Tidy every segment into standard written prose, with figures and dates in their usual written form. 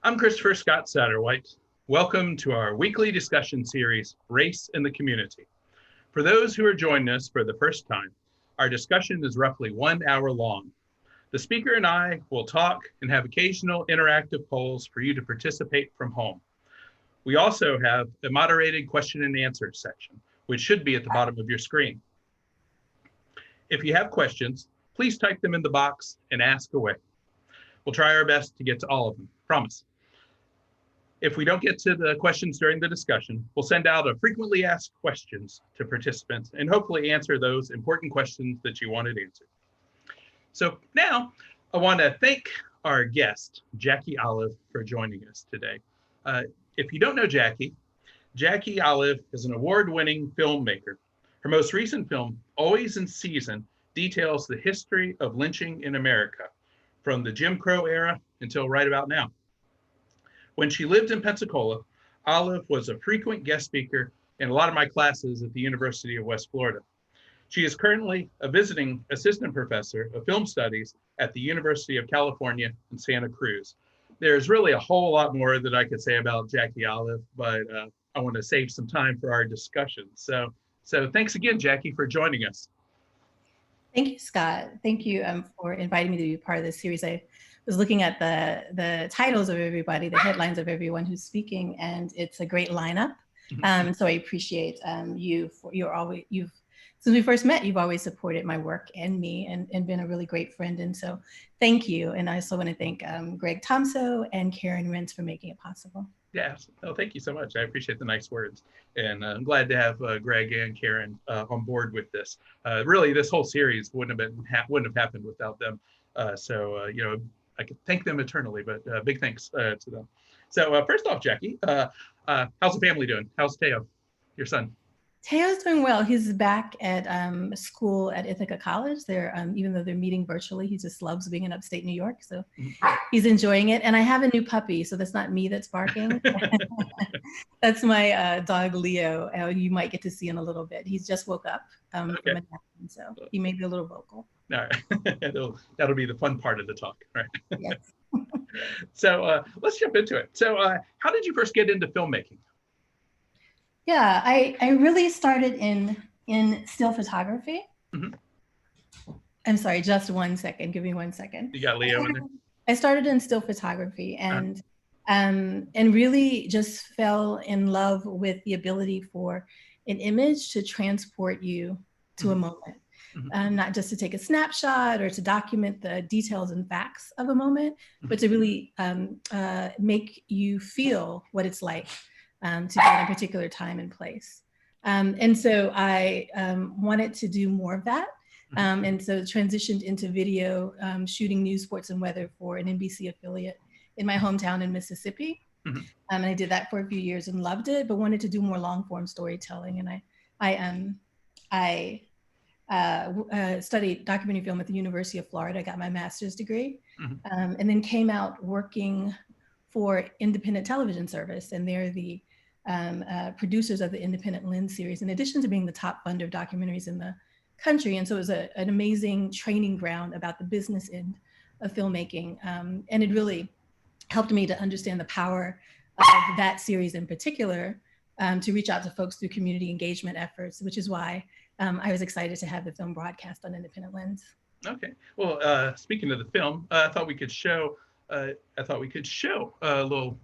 I'm Christopher Scott Satterwhite. Welcome to our weekly discussion series, Race in the Community. For those who are joining us for the first time, our discussion is roughly 1 hour long. The speaker and I will talk and have occasional interactive polls for you to participate from home. We also have a moderated question and answer section, which should be at the bottom of your screen. If you have questions, please type them in the box and ask away. We'll try our best to get to all of them, promise. If we don't get to the questions during the discussion, we'll send out a frequently asked questions to participants and hopefully answer those important questions that you wanted answered. So now I want to thank our guest, Jackie Olive, for joining us today. If you don't know Jackie Olive is an award-winning filmmaker. Her most recent film, Always in Season, details the history of lynching in America from the Jim Crow era until right about now. When she lived in Pensacola, Olive was a frequent guest speaker in a lot of my classes at the University of West Florida. She is currently a visiting assistant professor of film studies at the University of California in Santa Cruz. There's really a whole lot more that I could say about Jackie Olive, but I want to save some time for our discussion. So thanks again, Jackie, for joining us. Thank you, Scott. Thank you for inviting me to be part of this series. I was looking at the titles of everybody, the headlines of everyone who's speaking, and it's a great lineup. So I appreciate you've since we first met, you've always supported my work and me and been a really great friend. And so thank you. And I also want to thank Greg Tomso and Karen Rentz for making it possible. Yes, no, thank you so much. I appreciate the nice words. And I'm glad to have Greg and Karen on board with this. Really, this whole series wouldn't have happened without them. You know, I could thank them eternally, but big thanks to them. So first off, Jackie, how's the family doing? How's Teo, your son? Teo's doing well. He's back at school at Ithaca College. Even though they're meeting virtually, he just loves being in upstate New York. So he's enjoying it. And I have a new puppy, so that's not me that's barking. That's my dog, Leo. You might get to see in a little bit. He's just woke up from a nap, so he may be a little vocal. All right. That'll be the fun part of the talk, right? Yes. So let's jump into it. So how did you first get into filmmaking? Yeah, I really started in still photography. I'm sorry, just 1 second. Give me 1 second. You got Leo in there? I started in still photography and really just fell in love with the ability for an image to transport you to a moment. Not just to take a snapshot or to document the details and facts of a moment, but to really make you feel what it's like to be in a particular time and place. And so I wanted to do more of that. And so transitioned into video, shooting news, sports, and weather for an NBC affiliate in my hometown in Mississippi. And I did that for a few years and loved it, but wanted to do more long form storytelling. And I studied documentary film at the University of Florida. I got my master's degree, and then came out working for Independent Television Service. And they're the producers of the Independent Lens series, in addition to being the top funder of documentaries in the country. And so it was an amazing training ground about the business end of filmmaking. And it really helped me to understand the power of that series in particular, to reach out to folks through community engagement efforts, which is why I was excited to have the film broadcast on Independent Lens. Okay. Well, speaking of the film, I thought we could show a little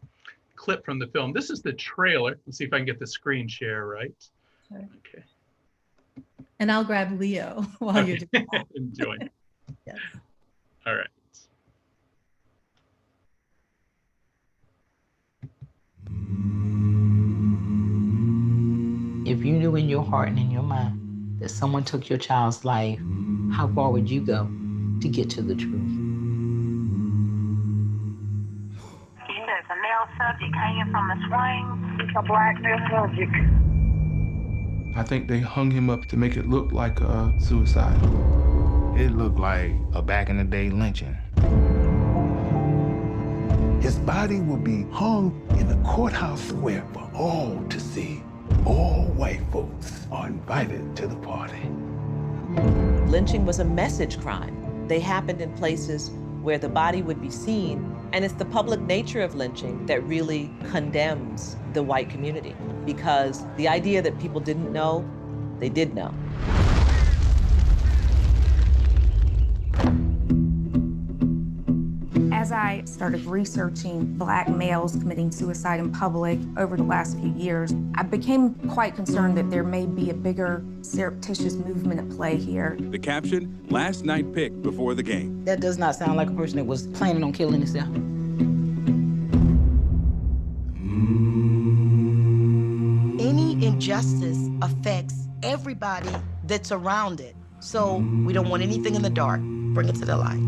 clip from the film. This is the trailer. Let's see if I can get the screen share right. Sure. Okay. And I'll grab Leo while you're doing that. Enjoy. Yes. All right. If you knew in your heart and in your mind that someone took your child's life, how far would you go to get to the truth? There's a male subject hanging from the swing. It's a black male subject. I think they hung him up to make it look like a suicide. It looked like a back in the day lynching. His body will be hung in the courthouse square for all to see. All white folks are invited to the party. Lynching was a message crime. They happened in places where the body would be seen. And it's the public nature of lynching that really condemns the white community, because the idea that people didn't know, they did know. As I started researching Black males committing suicide in public over the last few years, I became quite concerned that there may be a bigger surreptitious movement at play here. The caption, last night pick before the game. That does not sound like a person that was planning on killing himself. Any injustice affects everybody that's around it. So we don't want anything in the dark. Bring it to the light.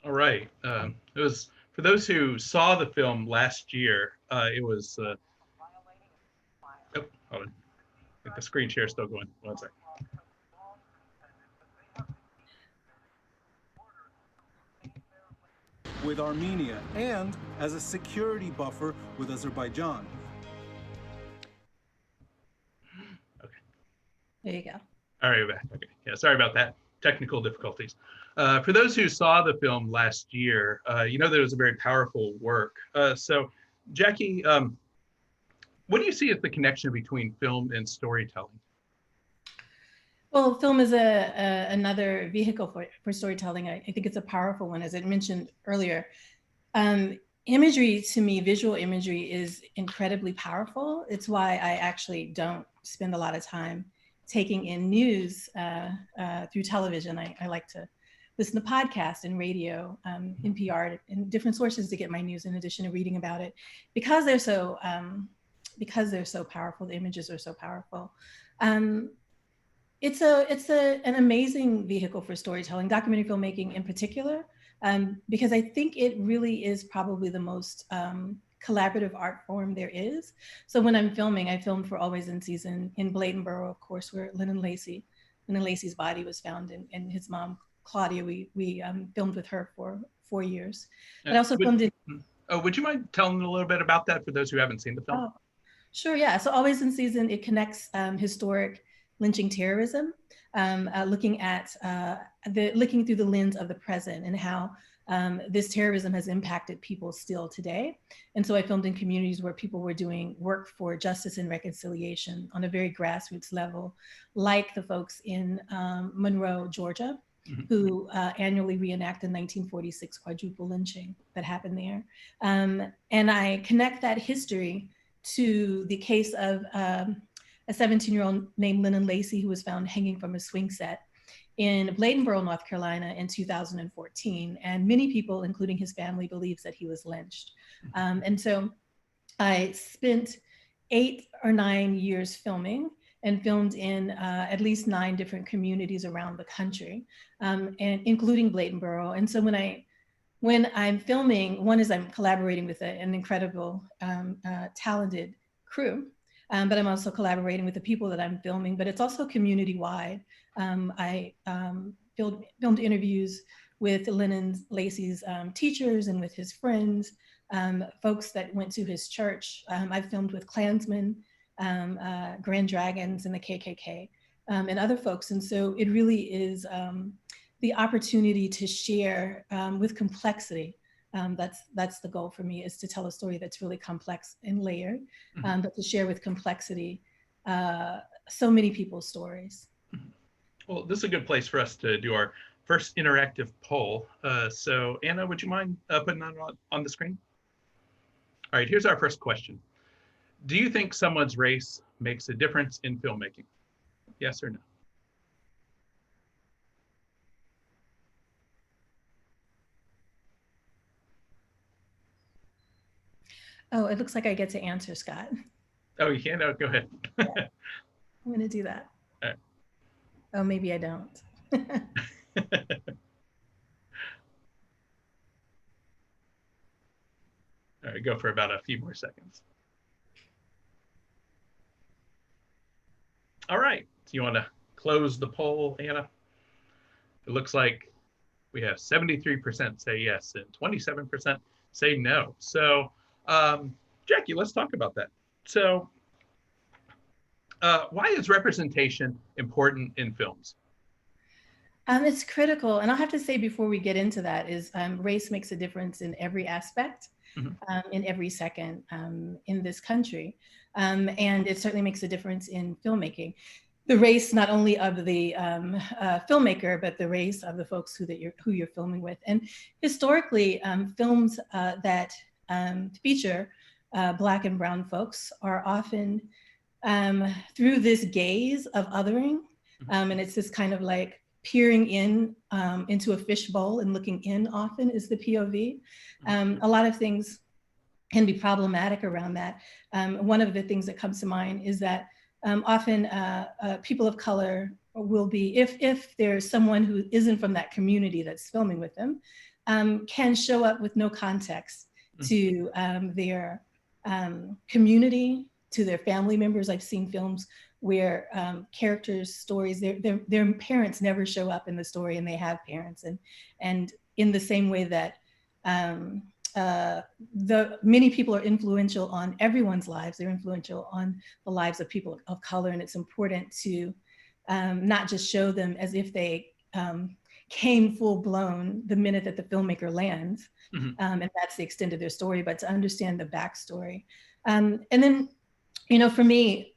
All right. It was, for those who saw the film last year, it was, oh, hold on. I think the screen share is still going. One second. With Armenia and as a security buffer with Azerbaijan. Okay. There you go. All right, we're back. Okay. Yeah, sorry about that. Technical difficulties. For those who saw the film last year, you know that it was a very powerful work. So, Jackie, what do you see as the connection between film and storytelling? Well, film is another vehicle for storytelling. I think it's a powerful one, as I mentioned earlier. Imagery, to me, visual imagery is incredibly powerful. It's why I actually don't spend a lot of time taking in news through television. I like to listen to podcasts and radio, NPR, and different sources to get my news in addition to reading about it, because they're so powerful. The images are so powerful. It's an amazing vehicle for storytelling, documentary filmmaking in particular, because I think it really is probably the most collaborative art form there is. So when I'm filming, I filmed for Always in Season in Bladenboro, of course, where Lennon Lacy's body was found, and his mom, Claudia, we filmed with her for 4 years. But I also filmed in. Oh, would you mind telling a little bit about that for those who haven't seen the film? Oh, sure, yeah. So Always in Season, it connects historic lynching terrorism, looking through the lens of the present and how this terrorism has impacted people still today. And so I filmed in communities where people were doing work for justice and reconciliation on a very grassroots level, like the folks in Monroe, Georgia, who annually reenact the 1946 quadruple lynching that happened there. And I connect that history to the case of a 17-year-old named Lennon Lacy, who was found hanging from a swing set in Bladenboro, North Carolina in 2014. And many people, including his family, believes that he was lynched. And so I spent 8 or 9 years filming, and filmed in at least 9 different communities around the country, and including Bladenboro. And so when I'm filming, one is I'm collaborating with an incredible, talented crew, but I'm also collaborating with the people that I'm filming, but it's also community-wide. I filmed interviews with Lennon Lacy's teachers and with his friends, folks that went to his church. I've filmed with Klansmen, Grand Dragons and the KKK, and other folks. And so it really is the opportunity to share with complexity. That's the goal for me, is to tell a story that's really complex and layered, but to share with complexity so many people's stories. Well, this is a good place for us to do our first interactive poll. So Anna, would you mind putting that on the screen? All right, here's our first question. Do you think someone's race makes a difference in filmmaking? Yes or no? Oh, it looks like I get to answer, Scott. Oh, you can? Oh, go ahead. Yeah. I'm going to do that. All right. Oh, maybe I don't. All right, go for about a few more seconds. All right, so you want to close the poll, Anna? It looks like We have 73% say yes and 27% say no. So, Jackie, let's talk about that. So, why is representation important in films? It's critical. And I'll have to say before we get into that is race makes a difference in every aspect, in every second in this country. And it certainly makes a difference in filmmaking. The race not only of the filmmaker, but the race of the folks who you're filming with. And historically, films that feature Black and brown folks are often through this gaze of othering. And it's this kind of like peering in into a fishbowl and looking in often is the POV. A lot of things can be problematic around that. One of the things that comes to mind is that often people of color will be, if there's someone who isn't from that community that's filming with them, can show up with no context to their community, to their family members. I've seen films where characters' stories, their parents never show up in the story, and they have parents. And in the same way that the many people are influential on everyone's lives, they're influential on the lives of people of color, and it's important to not just show them as if they came full blown the minute that the filmmaker lands, and that's the extent of their story, but to understand the backstory. And then, you know, for me,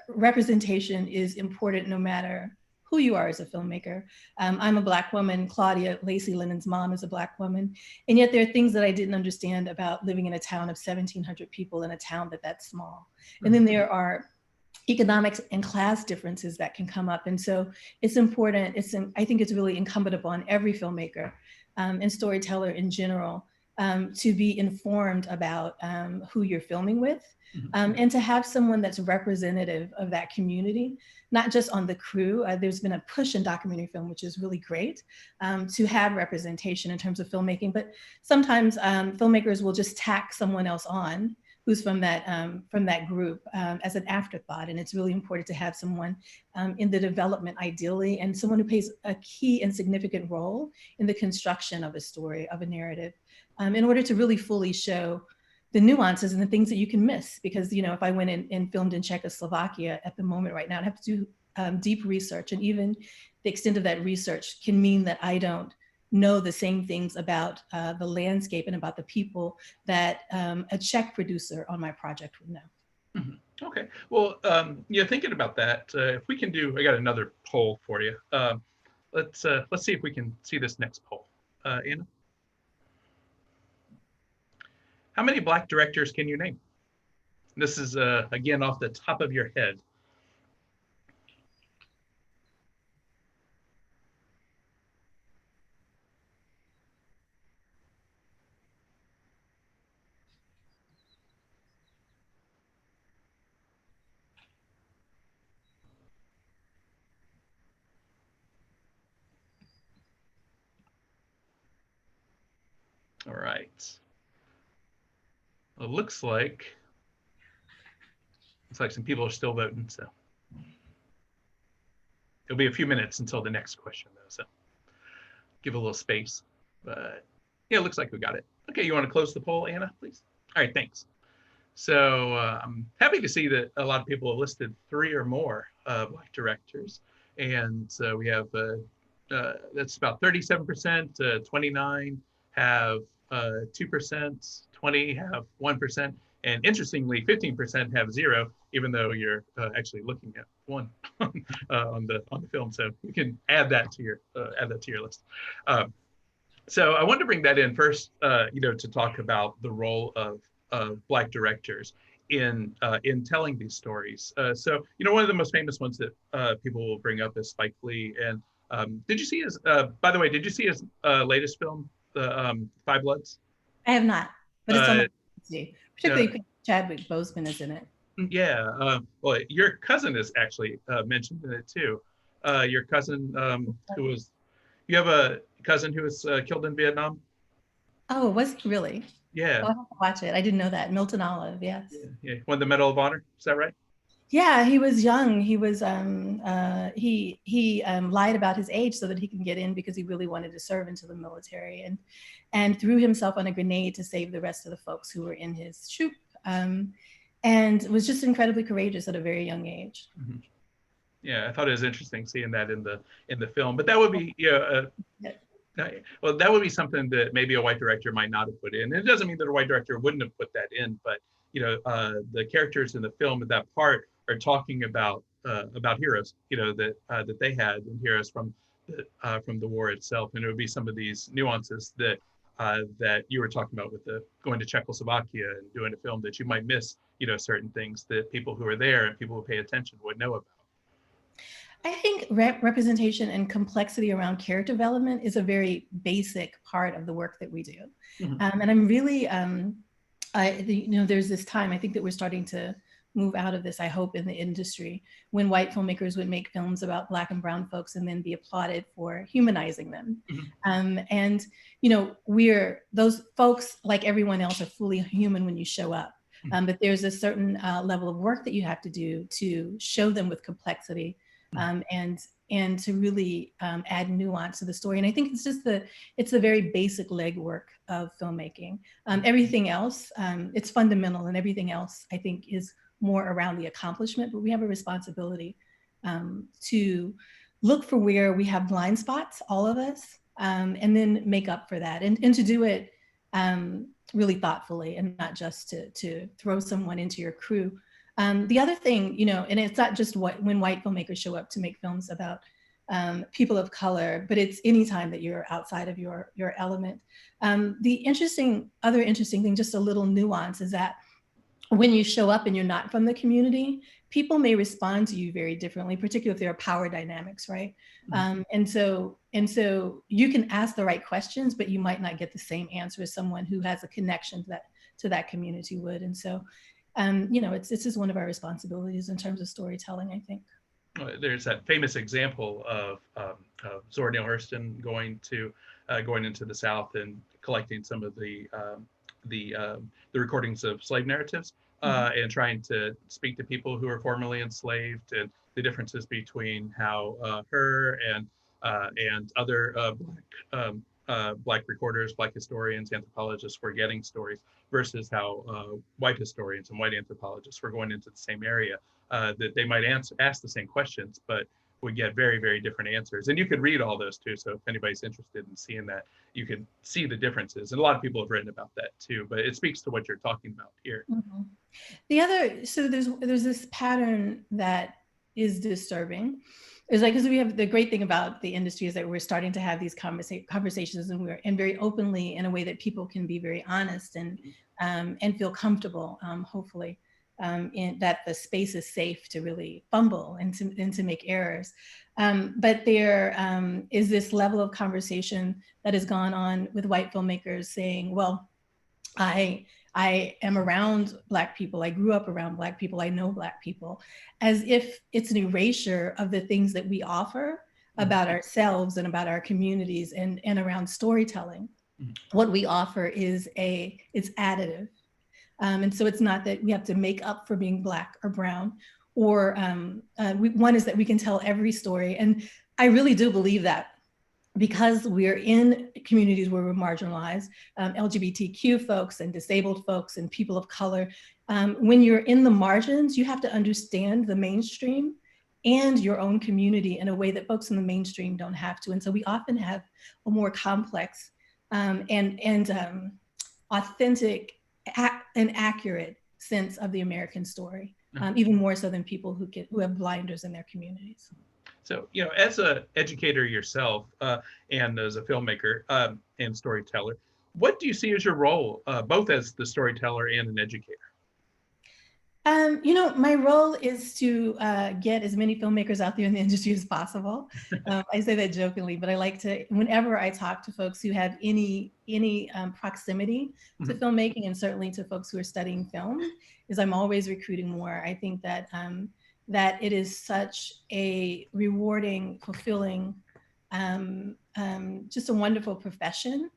representation is important no matter who you are as a filmmaker. I'm a Black woman. Claudia, Lacey Lennon's mom, is a Black woman. And yet there are things that I didn't understand about living in a town of 1,700 people in a town that's small. And then there are economics and class differences that can come up. And so it's important, I think it's really incumbent upon every filmmaker and storyteller in general to be informed about who you're filming with. And to have someone that's representative of that community, not just on the crew. There's been a push in documentary film, which is really great, to have representation in terms of filmmaking. But sometimes filmmakers will just tack someone else on who's from that group as an afterthought. And it's really important to have someone in the development, ideally, and someone who plays a key and significant role in the construction of a story, of a narrative, in order to really fully show the nuances and the things that you can miss. Because, you know, if I went in and filmed in Czechoslovakia at the moment right now, I'd have to do deep research. And even the extent of that research can mean that I don't know the same things about the landscape and about the people that a Czech producer on my project would know. Okay, well, yeah, thinking about that, if we can do, I got another poll for you. Let's see if we can see this next poll. Anna? How many Black directors can you name? This is, again, off the top of your head. All right. It looks like some people are still voting, so it'll be a few minutes until the next question, though, so give a little space. But yeah, it looks like we got it. Okay, you want to close the poll, Anna, please? All right, thanks. So I'm happy to see that a lot of people have listed 3 or more Black directors, and so we have that's about 37%, 29 have 2%, 20 have 1%, and interestingly, 15% have 0, even though you're actually looking at 1 on the film. So you can add that to your list. So I wanted to bring that in first, to talk about the role of Black directors in telling these stories. So one of the most famous ones that people will bring up is Spike Lee. And did you see his? By the way, did you see his latest film, the Five Bloods? I have not, but it's on my see. Particularly Chadwick Boseman is in it. Yeah, well, your cousin is actually mentioned in it too. Your cousin who was, you have a cousin who was killed in Vietnam? Oh, was he really? Yeah. Oh, I'll have to watch it. I didn't know that. Milton Olive, yes. Yeah, won the Medal of Honor. Is that right? Yeah, he was young. He was he lied about his age so that he can get in because he really wanted to serve into the military, and threw himself on a grenade to save the rest of the folks who were in his troop, and was just incredibly courageous at a very young age. Mm-hmm. Yeah, I thought it was interesting seeing that in the film. But that would be well, that would be something that maybe a white director might not have put in. And it doesn't mean that a white director wouldn't have put that in, but the characters in the film at that part are talking about heroes, that they had, and heroes from the war itself. And it would be some of these nuances that that you were talking about with the going to Czechoslovakia and doing a film that you might miss, certain things that people who are there and people who pay attention would know about. I think representation and complexity around character development is a very basic part of the work that we do. Mm-hmm. And I'm really, there's this time, I think that we're starting to move out of this, I hope, in the industry, when white filmmakers would make films about Black and brown folks and then be applauded for humanizing them. Mm-hmm. And, those folks, like everyone else, are fully human when you show up. Mm-hmm. But there's a certain level of work that you have to do to show them with complexity. And to really add nuance to the story. And I think it's the very basic legwork of filmmaking. Everything else, it's fundamental, and everything else I think is more around the accomplishment, but we have a responsibility to look for where we have blind spots, all of us, and then make up for that, and to do it really thoughtfully, and not just to throw someone into your crew. The other thing, and it's not just when white filmmakers show up to make films about people of color, but it's any time that you're outside of your element. The other interesting thing, just a little nuance, is that when you show up and you're not from the community, people may respond to you very differently, particularly if there are power dynamics, right? Mm-hmm. And so you can ask the right questions, but you might not get the same answer as someone who has a connection to that community would. And so it's just one of our responsibilities in terms of storytelling, I think. There's that famous example of Zora Neale Hurston going into the South and collecting some of the recordings of slave narratives, and trying to speak to people who were formerly enslaved, and the differences between how her and other Black recorders, Black historians, anthropologists were getting stories, versus how white historians and white anthropologists were going into the same area, that they might ask the same questions, but would get very, very different answers. And you could read all those too. So if anybody's interested in seeing that, you can see the differences. And a lot of people have written about that too, but it speaks to what you're talking about here. Mm-hmm. So there's this pattern that is disturbing. It's like, because we have the great thing about the industry is that we're starting to have these conversations, and very openly, in a way that people can be very honest and feel comfortable, hopefully, in that the space is safe to really fumble and to make errors. But there is this level of conversation that has gone on with white filmmakers saying, well, I am around Black people. I grew up around Black people. I know Black people, as if it's an erasure of the things that we offer about ourselves and about our communities and around storytelling. What we offer is it's additive. And so it's not that we have to make up for being Black or brown, or one is that we can tell every story. And I really do believe that, because we're in communities where we're marginalized, LGBTQ folks and disabled folks and people of color, when you're in the margins, you have to understand the mainstream and your own community in a way that folks in the mainstream don't have to. And so we often have a more complex and authentic and accurate sense of the American story, even more so than people who have blinders in their communities. So, as an educator yourself, and as a filmmaker and storyteller, what do you see as your role, both as the storyteller and an educator? My role is to get as many filmmakers out there in the industry as possible. I say that jokingly, but I like to, whenever I talk to folks who have any proximity to filmmaking, and certainly to folks who are studying film, is I'm always recruiting more. I think that that it is such a rewarding, fulfilling, just a wonderful profession,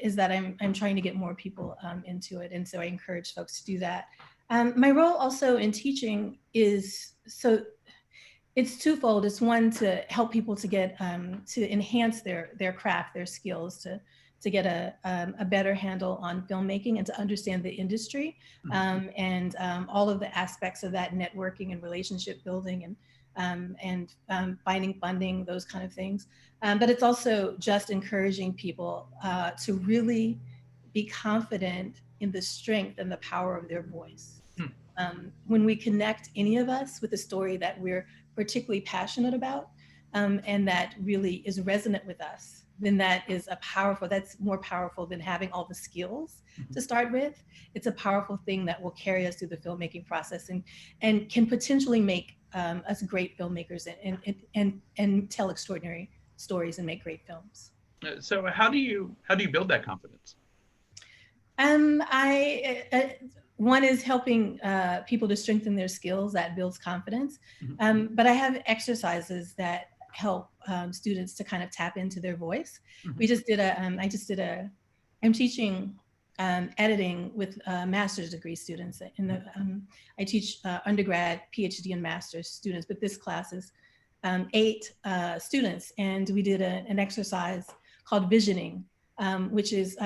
is that I'm trying to get more people into it. And so I encourage folks to do that. My role also in teaching is, so it's twofold. It's one, to help people to get to enhance their craft, their skills, to get a better handle on filmmaking and to understand the industry, and all of the aspects of that, networking and relationship building, and finding funding, those kind of things. But it's also just encouraging people to really be confident in the strength and the power of their voice. When we connect, any of us, with a story that we're particularly passionate about, and that really is resonant with us, then that's more powerful than having all the skills to start with. It's a powerful thing that will carry us through the filmmaking process, and can potentially make us great filmmakers, and tell extraordinary stories and make great films. So how do you build that confidence? One is helping people to strengthen their skills. That builds confidence. But I have exercises that help students to kind of tap into their voice. I'm teaching editing with master's degree students. I teach undergrad, PhD, and master's students, but this class is 8 students, and we did an exercise called visioning, which is,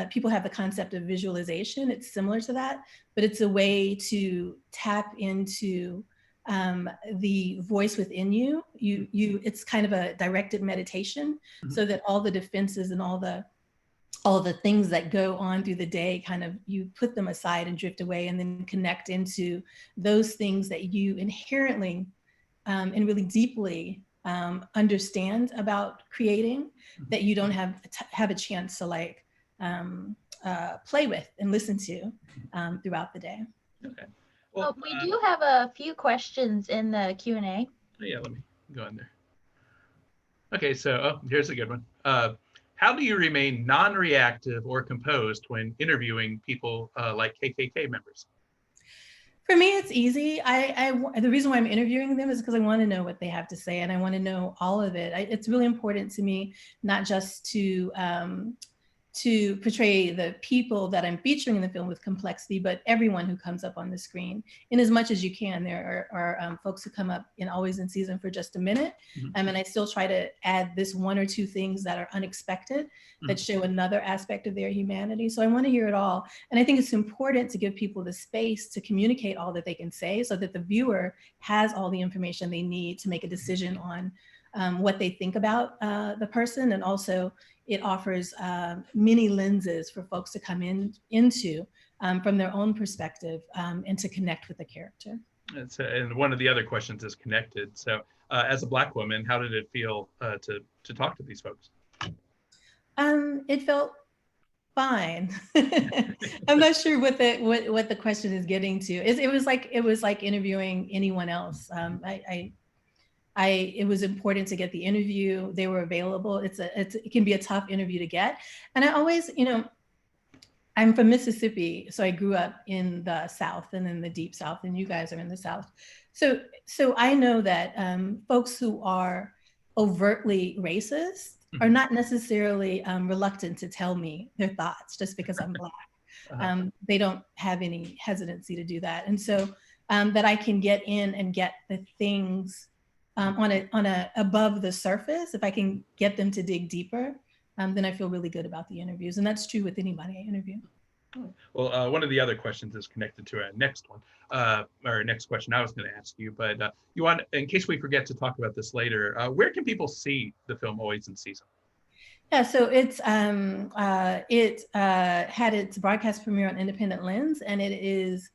people have the concept of visualization. It's similar to that, but it's a way to tap into the voice within you. It's kind of a directed meditation, so that all the defenses and all the things that go on through the day, kind of, you put them aside and drift away, and then connect into those things that you inherently and really deeply understand about creating, that you don't have a chance to play with and listen to throughout the day. Okay. Well, we do have a few questions in the Q&A. Yeah, let me go in there. Okay, so here's a good one. How do you remain non-reactive or composed when interviewing people like KKK members? For me, it's easy. The reason why I'm interviewing them is because I want to know what they have to say, and I want to know all of it. It's really important to me, not just to portray the people that I'm featuring in the film with complexity, but everyone who comes up on the screen, in as much as you can. There are folks who come up always in season for just a minute, and I still try to add this 1 or 2 things that are unexpected, that show another aspect of their humanity. So I want to hear it all, and I think it's important to give people the space to communicate all that they can say, so that the viewer has all the information they need to make a decision on what they think about the person. And also, it offers many lenses for folks to come into from their own perspective, and to connect with the character. And one of the other questions is connected. So as a Black woman, how did it feel to talk to these folks? It felt fine. I'm not sure what the question is getting to. It was like interviewing anyone else. It was important to get the interview. They were available. It can be a tough interview to get. And I always, I'm from Mississippi, so I grew up in the South and in the deep South, and you guys are in the South. So I know that folks who are overtly racist are not necessarily reluctant to tell me their thoughts just because I'm Black. They don't have any hesitancy to do that. And so that I can get in and get the things on a above the surface, if I can get them to dig deeper, then I feel really good about the interviews. And that's true with anybody I interview. Well, one of the other questions is connected to our next one, or next question I was going to ask you, but you want, in case we forget to talk about this later, where can people see the film Always in Season? Yeah, so it had its broadcast premiere on Independent Lens, and it is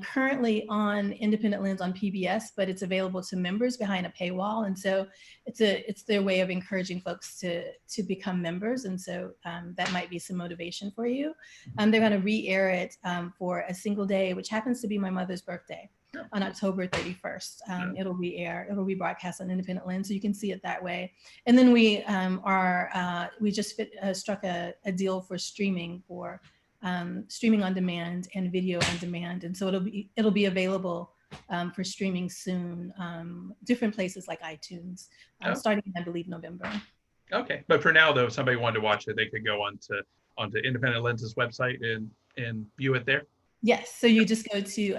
currently on Independent Lens on PBS, but it's available to members behind a paywall. And so it's their way of encouraging folks to become members. And so that might be some motivation for you. They're going to re-air it for a single day, which happens to be my mother's birthday, on October 31st. It'll be broadcast on Independent Lens, so you can see it that way. And then we just struck a deal for streaming on demand and video on demand, and so it'll be available for streaming soon, different places like iTunes, starting in, I believe, November. Okay, but for now though, if somebody wanted to watch it, they could go onto Independent Lens's website and view it there. Yes, so you just go to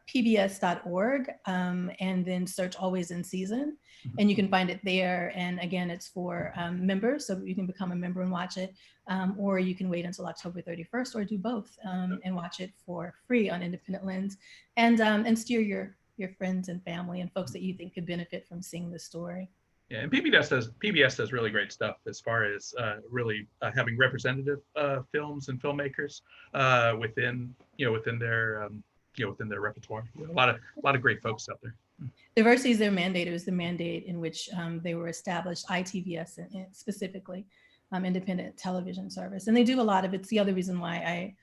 pbs.org and then search Always in Season, and you can find it there. And again, it's for members, so you can become a member and watch it, or you can wait until October 31st, or do both and watch it for free on Independent Lens, and steer your friends and family and folks that you think could benefit from seeing the story. Yeah, and PBS does really great stuff as far as really having representative films and filmmakers within their repertoire. A lot of great folks out there. Diversity is their mandate. It was the mandate in which they were established, ITVS specifically, independent television service. And they do a lot of, it's the other reason why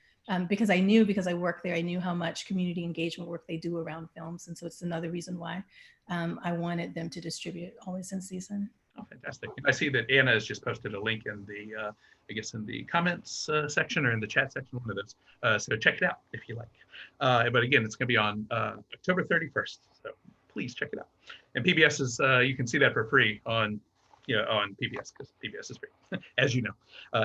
because I work there, I knew how much community engagement work they do around films. And so it's another reason why I wanted them to distribute Always in Season. Oh, fantastic. I see that Anna has just posted a link in the, I guess in the comments section or in the chat section, one of those. So check it out if you like. But again, it's going to be on October 31st. So please check it out. And PBS is, you can see that for free on PBS, because PBS is free, as you know.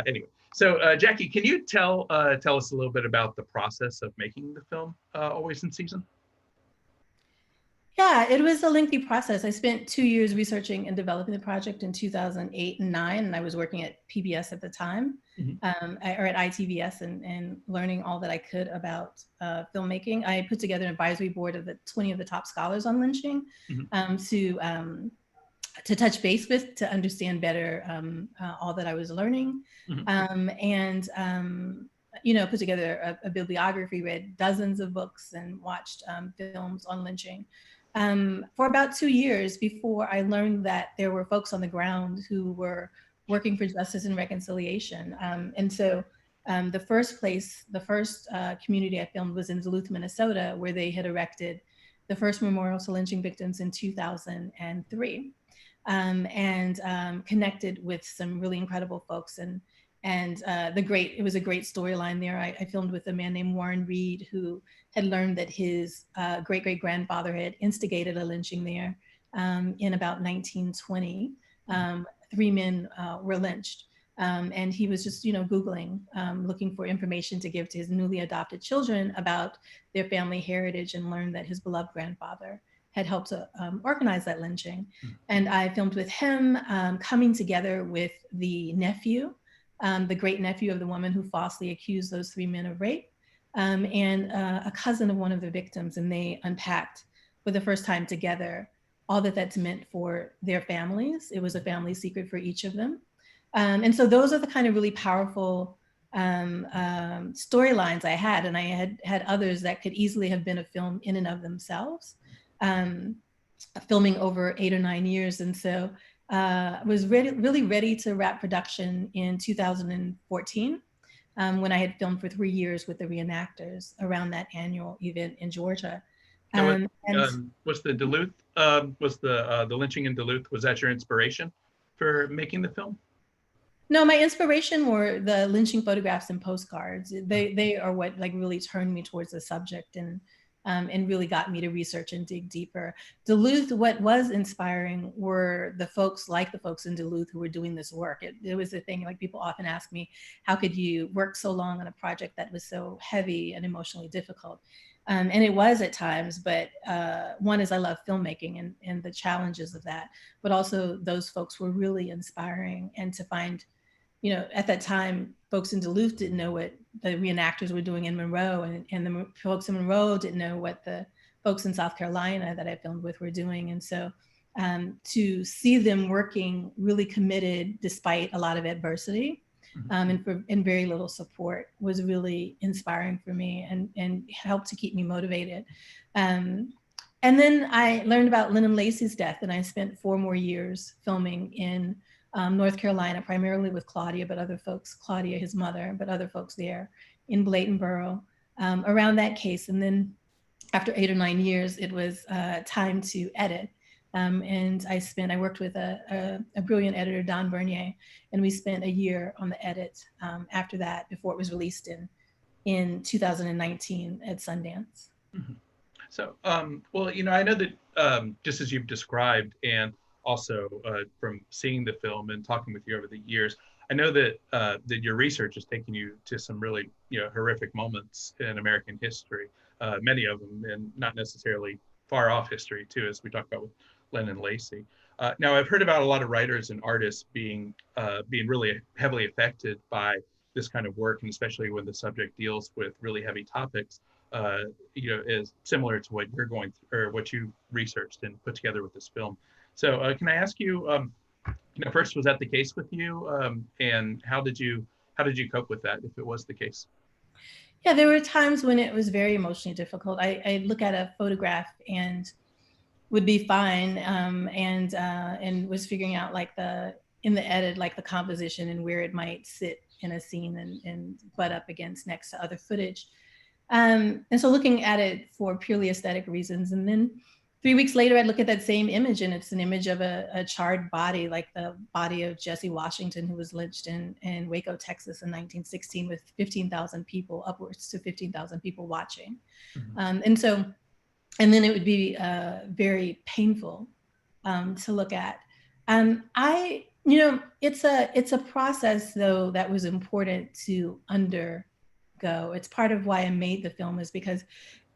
Anyway, so Jackie, can you tell us a little bit about the process of making the film Always in Season? Yeah, it was a lengthy process. I spent 2 years researching and developing the project in 2008 and 2009, and I was working at PBS at the time, or at ITVS, and learning all that I could about filmmaking. I put together an advisory board of the 20 of the top scholars on lynching to touch base with, to understand better all that I was learning, and put together a bibliography, read dozens of books, and watched films on lynching. For about 2 years before I learned that there were folks on the ground who were working for justice and reconciliation. And so the first community I filmed was in Duluth, Minnesota, where they had erected the first memorial to lynching victims in 2003, and connected with some really incredible folks. It was a great storyline there. I filmed with a man named Warren Reed, who had learned that his great-great-grandfather had instigated a lynching there in about 1920. 3 men were lynched. And he was just, Googling, looking for information to give to his newly adopted children about their family heritage, and learned that his beloved grandfather had helped to organize that lynching. And I filmed with him, coming together with the nephew, the great nephew of the woman who falsely accused those 3 men of rape, and a cousin of one of the victims. And they unpacked for the first time together all that's meant for their families. It was a family secret for each of them. And so those are the kind of really powerful storylines I had. And I had others that could easily have been a film in and of themselves, filming over 8 or 9 years. And so I was really ready to wrap production in 2014, when I had filmed for 3 years with the reenactors around that annual event in Georgia. Was the Duluth, the lynching in Duluth, was that your inspiration for making the film? No, my inspiration were the lynching photographs and postcards. They are what really turned me towards the subject, and really got me to research and dig deeper. Duluth, what was inspiring were the folks in Duluth who were doing this work. It was the thing, people often ask me, how could you work so long on a project that was so heavy and emotionally difficult? And it was at times, but one is I love filmmaking and the challenges of that, but also those folks were really inspiring. And to find, at that time, folks in Duluth didn't know what the reenactors were doing in Monroe, and the folks in Monroe didn't know what the folks in South Carolina that I filmed with were doing. And so to see them working really committed despite a lot of adversity, and very little support, was really inspiring for me, and helped to keep me motivated. And then I learned about Lennon Lacy's death, and I spent 4 more years filming in North Carolina, primarily with Claudia, but other folks, Claudia, his mother, but other folks there in Blaytonboro, around that case. And then after 8 or 9 years, it was time to edit. And I worked with a brilliant editor, Don Bernier, and we spent a year on the edit after that, before it was released in 2019 at Sundance. So, well, I know that just as you've described, and also from seeing the film and talking with you over the years, I know that that your research has taken you to some really, horrific moments in American history, many of them, and not necessarily far off history too, as we talked about with Len and Lacey. Now, I've heard about a lot of writers and artists being really heavily affected by this kind of work, and especially when the subject deals with really heavy topics, is similar to what you're going through, or what you researched and put together with this film. So, can I ask you, first, was that the case with you, and how did you cope with that, if it was the case? Yeah, there were times when it was very emotionally difficult. I look at a photograph and would be fine, and was figuring out in the edit, like the composition and where it might sit in a scene and butt up against next to other footage. And so looking at it for purely aesthetic reasons. And then 3 weeks later, I'd look at that same image, and it's an image of a charred body, like the body of Jesse Washington, who was lynched in Waco, Texas in 1916, with 15,000 people, upwards to 15,000 people watching. Mm-hmm. And then it would be very painful to look at. It's a process, though, that was important to undergo. It's part of why I made the film, is because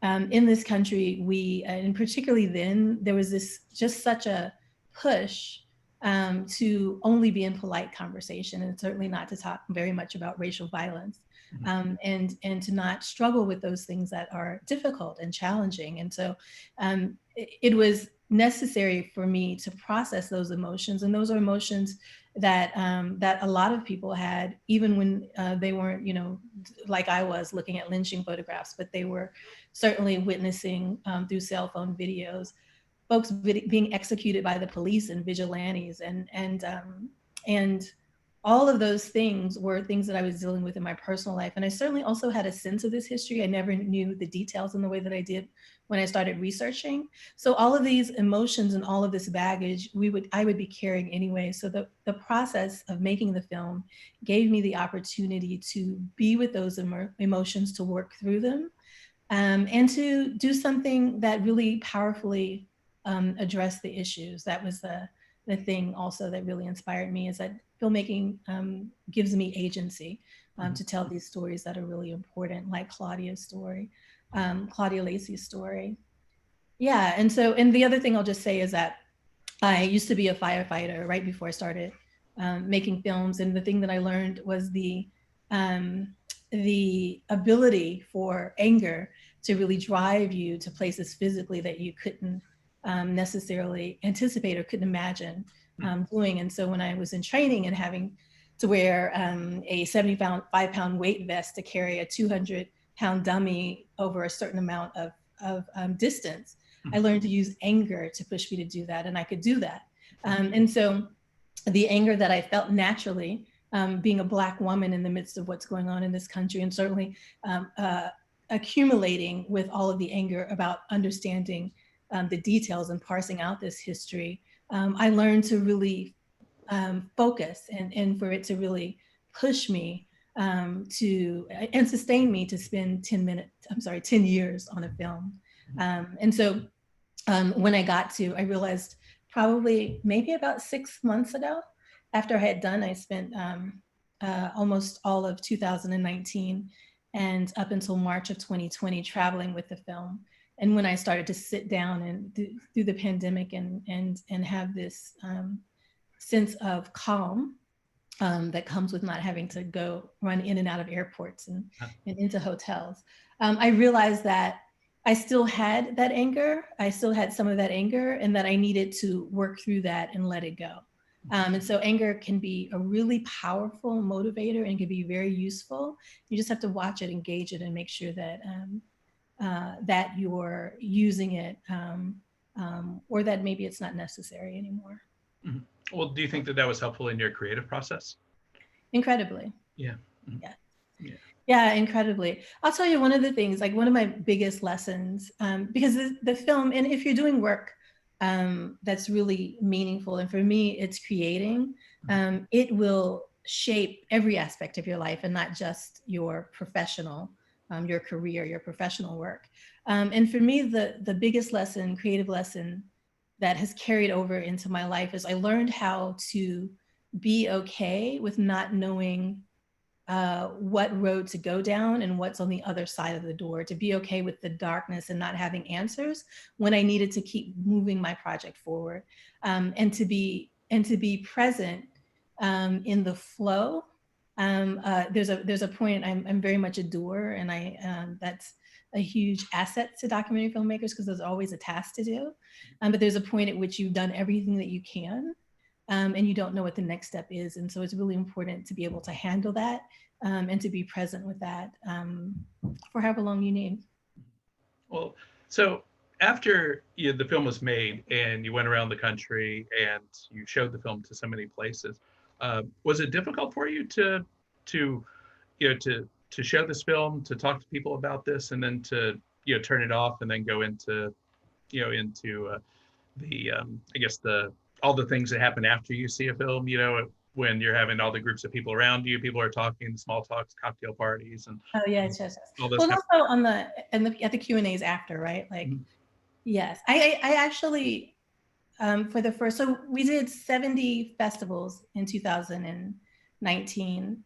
in this country, we, and particularly then, there was such a push to only be in polite conversation, and certainly not to talk very much about racial violence, and to not struggle with those things that are difficult and challenging. And so it was necessary for me to process those emotions, and those are emotions that that a lot of people had, even when they weren't, like I was looking at lynching photographs, but they were certainly witnessing through cell phone videos, folks being executed by the police and vigilantes, and all of those things were things that I was dealing with in my personal life. And I certainly also had a sense of this history. I never knew the details in the way that I did when I started researching. So all of these emotions and all of this baggage, I would be carrying anyway. So the process of making the film gave me the opportunity to be with those emotions, to work through them, and to do something that really powerfully addressed the issues. That was the thing also that really inspired me, is that filmmaking gives me agency to tell these stories that are really important, like Claudia's story, Claudia Lacey's story. Yeah, and the other thing I'll just say is that I used to be a firefighter right before I started making films, and the thing that I learned was the ability for anger to really drive you to places physically that you couldn't necessarily anticipate or couldn't imagine doing. And so when I was in training and having to wear a 75-pound weight vest to carry a 200-pound dummy over a certain amount of distance, I learned to use anger to push me to do that, and I could do that. And so the anger that I felt naturally, being a Black woman in the midst of what's going on in this country, and certainly accumulating with all of the anger about understanding the details and parsing out this history, I learned to really focus and for it to really push me and sustain me to spend 10 years on a film. And so when I realized probably maybe about 6 months ago, after I had done, I spent almost all of 2019 and up until March of 2020 traveling with the film. And when I started to sit down and through the pandemic and have this sense of calm that comes with not having to go run in and out of airports and into hotels, I realized that I still had that anger. I still had some of that anger, and that I needed to work through that and let it go. And so anger can be a really powerful motivator and can be very useful. You just have to watch it, engage it, and make sure that that you're using it, or that maybe it's not necessary anymore. Mm-hmm. Well, do you think that was helpful in your creative process? Incredibly. Yeah. Mm-hmm. Yeah, incredibly. I'll tell you one of the things, like one of my biggest lessons, because the film, and if you're doing work that's really meaningful, and for me, it's creating, it will shape every aspect of your life and not just your professional, your career, your professional work. And for me, the biggest lesson, creative lesson that has carried over into my life is I learned how to be okay with not knowing what road to go down and what's on the other side of the door, to be okay with the darkness and not having answers when I needed to keep moving my project forward, and to be present in the flow. There's a point I'm very much a doer, and that's a huge asset to documentary filmmakers because there's always a task to do. But there's a point at which you've done everything that you can, and you don't know what the next step is. And so it's really important to be able to handle that, and to be present with that for however long you need. Well, so after the film was made and you went around the country and you showed the film to so many places, was it difficult for you to show this film, to talk to people about this, and then to turn it off and then go into the I guess all the things that happen after you see a film, when you're having all the groups of people around you, people are talking, small talks, cocktail parties, and yes. all this well, also at the Q&As after, right? Like, yes, I actually for the first, so we did 70 festivals in 2019.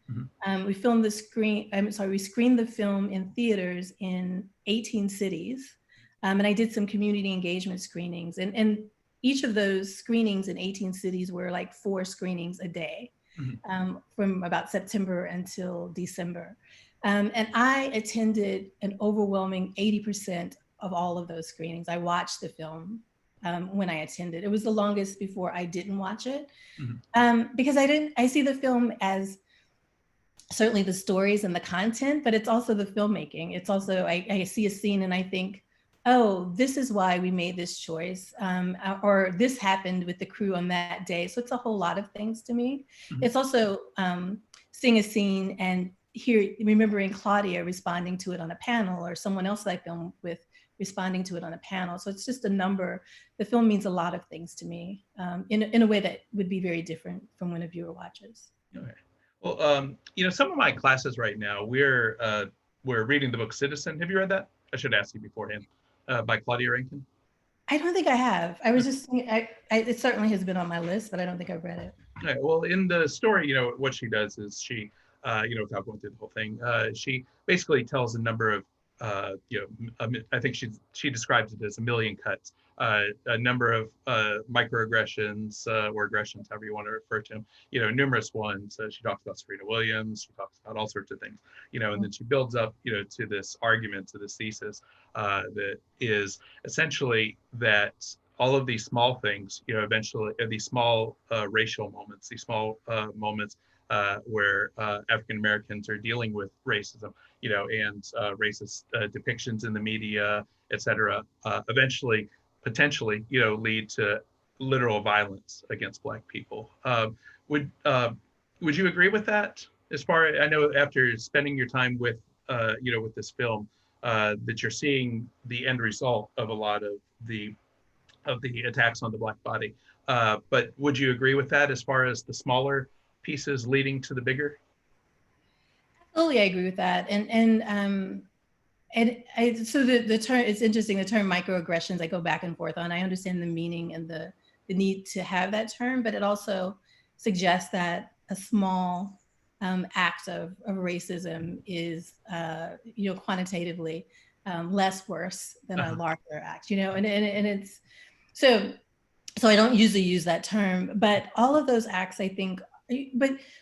We filmed we screened the film in theaters in 18 cities, and I did some community engagement screenings, and each of those screenings in 18 cities were like 4 screenings a day, from about September until December. And I attended an overwhelming 80% of all of those screenings. I watched the film when I attended. It was the longest before I didn't watch it, because I see the film as certainly the stories and the content, but it's also the filmmaking. It's also, I see a scene and I think, oh, this is why we made this choice, or this happened with the crew on that day. So it's a whole lot of things to me. It's also seeing a scene and remembering Claudia responding to it on a panel, or someone else that I filmed with responding to it on a panel. So it's just a number. The film means a lot of things to me, in a way that would be very different from when a viewer watches. Okay. Well, some of my classes right now, we're reading the book Citizen. Have you read that? I should ask you beforehand. By Claudia Rankine. I don't think I have. I was just thinking, it certainly has been on my list, but I don't think I've read it. Right. Well, in the story, what she does is she, without going through the whole thing, she basically tells a number of, I think she describes it as a million cuts, a number of microaggressions or aggressions, however you want to refer to them, numerous ones. She talks about Serena Williams, she talks about all sorts of things, and then she builds up, to this argument, to this thesis that is essentially that all of these small things, eventually these small racial moments, these small moments where African Americans are dealing with racism, and racist depictions in the media, et cetera, eventually, potentially, lead to literal violence against Black people. Would you agree with that? As far as I know, after spending your time with, with this film, that you're seeing the end result of a lot of the attacks on the Black body. But would you agree with that as far as the smaller pieces leading to the bigger? Absolutely, I agree with that. So the term, it's interesting, the term microaggressions, I go back and forth on. I understand the meaning and the need to have that term, but it also suggests that a small act of racism is, quantitatively less worse than a larger act, and it's, so I don't usually use that term, but all of those acts, I think,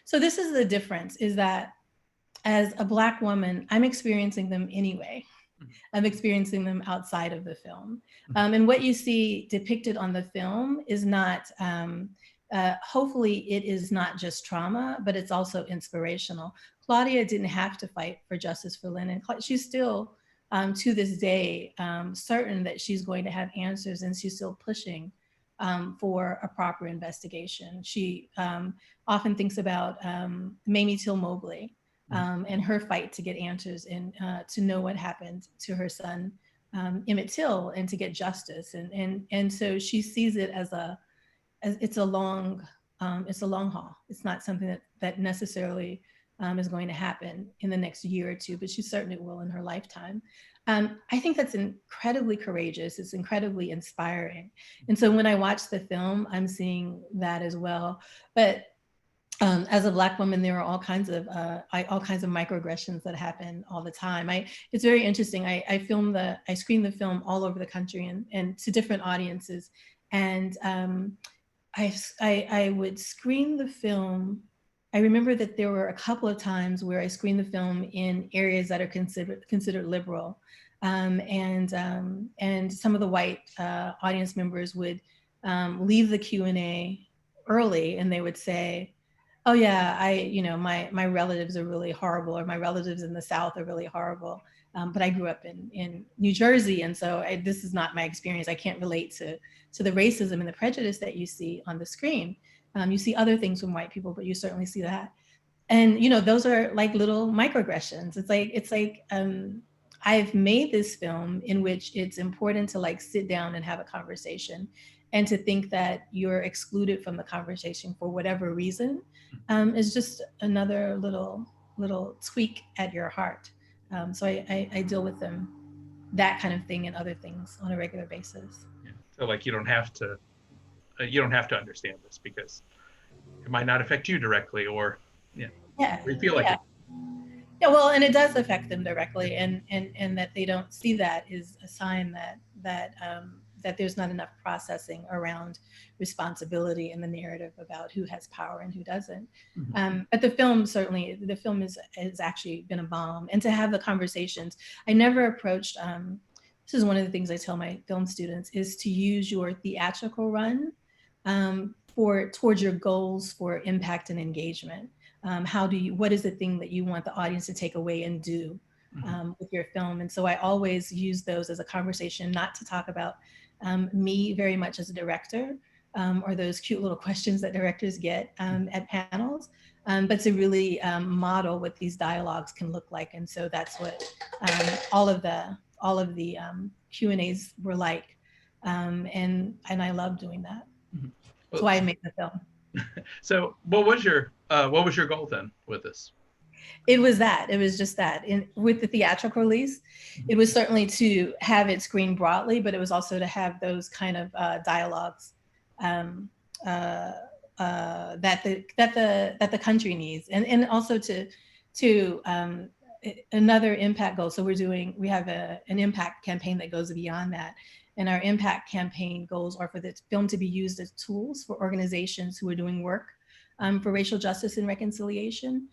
so this is the difference, is that as a Black woman, I'm experiencing them anyway. I'm experiencing them outside of the film. And what you see depicted on the film is not, hopefully it is not just trauma, but it's also inspirational. Claudia didn't have to fight for justice for Lynn, and she's still, to this day, certain that she's going to have answers, and she's still pushing for a proper investigation. She often thinks about Mamie Till Mobley and her fight to get answers and to know what happened to her son, Emmett Till, and to get justice. And so she sees it as it's a long haul. It's not something that necessarily is going to happen in the next year or two, but she certainly will in her lifetime. I think that's incredibly courageous. It's incredibly inspiring. And so when I watch the film, I'm seeing that as well. But As a Black woman, there are all kinds of microaggressions that happen all the time. It's very interesting. I screen the film all over the country and to different audiences, and I would screen the film. I remember that there were a couple of times where I screened the film in areas that are considered liberal, and some of the white audience members would leave the Q&A early, and they would say, "Oh yeah, my relatives are really horrible, or my relatives in the South are really horrible. But I grew up in New Jersey, and so this is not my experience. I can't relate to the racism and the prejudice that you see on the screen. You see other things from white people, but you certainly see that." And those are like little microaggressions. It's like I've made this film in which it's important to like sit down and have a conversation, and to think that you're excluded from the conversation for whatever reason is just another little tweak at your heart. So I deal with them, that kind of thing, and other things on a regular basis. Yeah. So like you don't have to understand this because it might not affect you directly, or you feel like it. Yeah, well, and it does affect them directly, and that they don't see that is a sign that there's not enough processing around responsibility in the narrative about who has power and who doesn't. But the film has actually been a bomb, and to have the conversations. I never approached. This is one of the things I tell my film students, is to use your theatrical run towards your goals for impact and engagement. What is the thing that you want the audience to take away and do with your film? And so I always use those as a conversation, not to talk about me very much as a director, or those cute little questions that directors get at panels, but to really model what these dialogues can look like. And so that's what all of the Q&As were like, and I love doing that. That's why I made the film. So what was your goal then with this? It was just that with the theatrical release, it was certainly to have it screened broadly, but it was also to have those kind of dialogues that the country needs, and also to another impact goal. So we have an impact campaign that goes beyond that. And our impact campaign goals are for the film to be used as tools for organizations who are doing work for racial justice and reconciliation,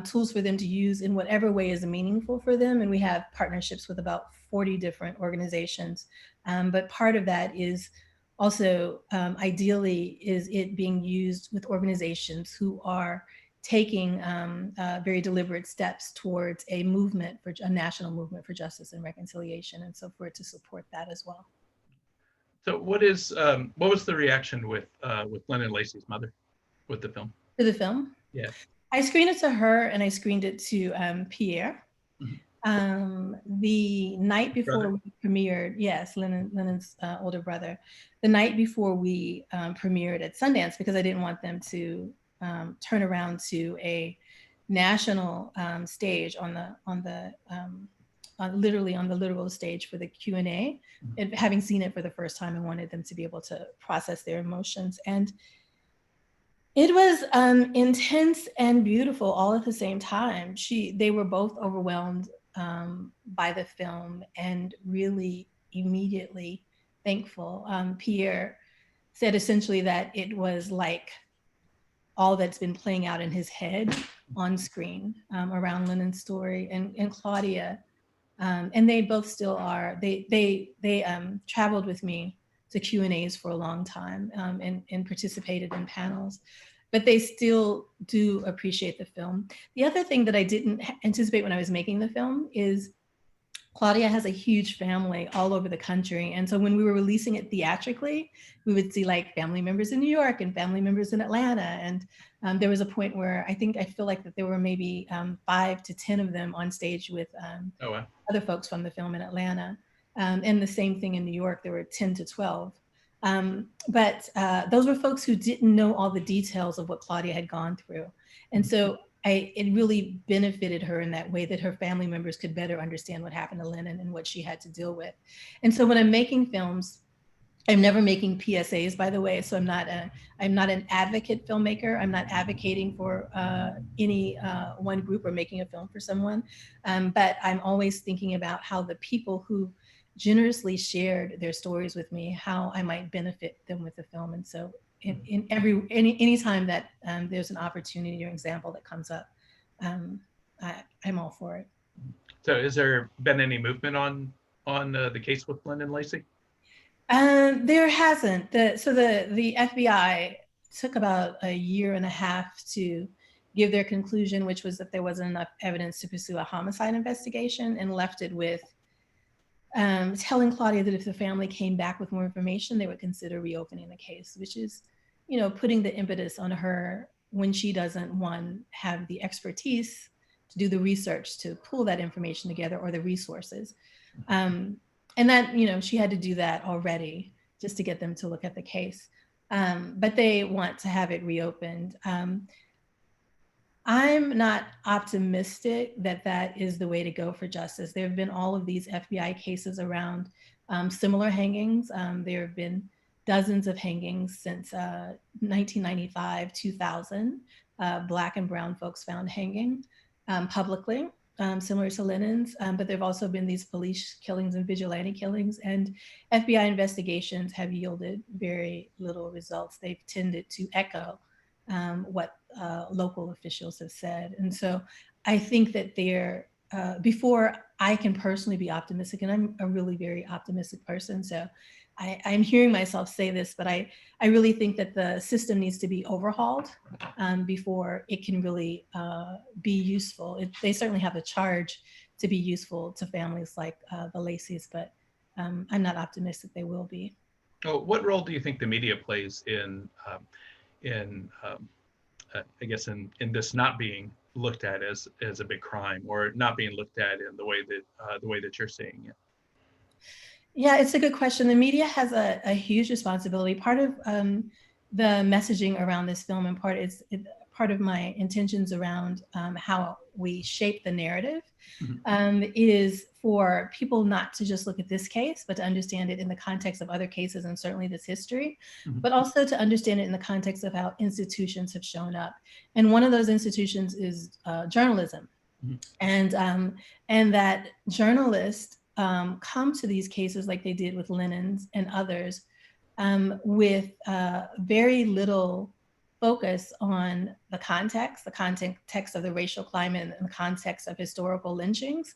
tools for them to use in whatever way is meaningful for them. And we have partnerships with about 40 different organizations. But part of that is also, ideally, is it being used with organizations who are taking very deliberate steps towards a national movement for justice and reconciliation. And so for it to support that as well. So what was the reaction with Lynn and Lacey's mother with the film? To the film? Yeah. I screened it to her, and I screened it to Pierre. The night before we premiered, yes, Lennon's older brother. The night before we premiered at Sundance, because I didn't want them to turn around to a national stage literally on the literal stage for the Q&A. And having seen it for the first time, I wanted them to be able to process their emotions. And it was intense and beautiful all at the same time. They were both overwhelmed by the film and really immediately thankful. Pierre said essentially that it was like all that's been playing out in his head on screen around Lennon's story, and Claudia. And they both still are. They traveled with me to Q&As for a long time and participated in panels, but they still do appreciate the film. The other thing that I didn't anticipate when I was making the film is Claudia has a huge family all over the country. And so when we were releasing it theatrically, we would see like family members in New York and family members in Atlanta. And there was a point where I feel like that there were maybe 5 to 10 of them on stage with other folks from the film in Atlanta. And the same thing in New York, there were 10 to 12. But those were folks who didn't know all the details of what Claudia had gone through. And so it really benefited her in that way, that her family members could better understand what happened to Lennon and what she had to deal with. And so when I'm making films, I'm never making PSAs, by the way, so I'm not an advocate filmmaker. I'm not advocating for any one group or making a film for someone, but I'm always thinking about how the people who generously shared their stories with me, how I might benefit them with the film. And so any time that there's an opportunity or example that comes up, I'm all for it. So has there been any movement on the case with Lyndon Lacey? There hasn't. The FBI took about a year and a half to give their conclusion, which was that there wasn't enough evidence to pursue a homicide investigation, and left it with telling Claudia that if the family came back with more information, they would consider reopening the case, which is, putting the impetus on her when she doesn't, one, have the expertise to do the research to pull that information together, or the resources. And that, she had to do that already just to get them to look at the case. But they want to have it reopened. I'm not optimistic that that is the way to go for justice. There have been all of these FBI cases around similar hangings. There have been dozens of hangings since 1995, 2000, Black and brown folks found hanging publicly. Similar to Lyndon's, but there have also been these police killings and vigilante killings, and FBI investigations have yielded very little results. They've tended to echo what local officials have said. And so I think that before I can personally be optimistic, and I'm a really very optimistic person, so I'm hearing myself say this, but I really think that the system needs to be overhauled before it can really be useful. They certainly have a charge to be useful to families like the Lacey's, but I'm not optimistic they will be. Oh, what role do you think the media plays in I guess in this not being looked at as a big crime, or not being looked at in the way that you're seeing it? Yeah, it's a good question. The media has a huge responsibility. Part of the messaging around this film, and part of my intentions around how we shape the narrative, is for people not to just look at this case, but to understand it in the context of other cases, and certainly this history, but also to understand it in the context of how institutions have shown up. And one of those institutions is journalism, and that journalists come to these cases like they did with Lyndon's and others with very little focus on the context of the racial climate and the context of historical lynchings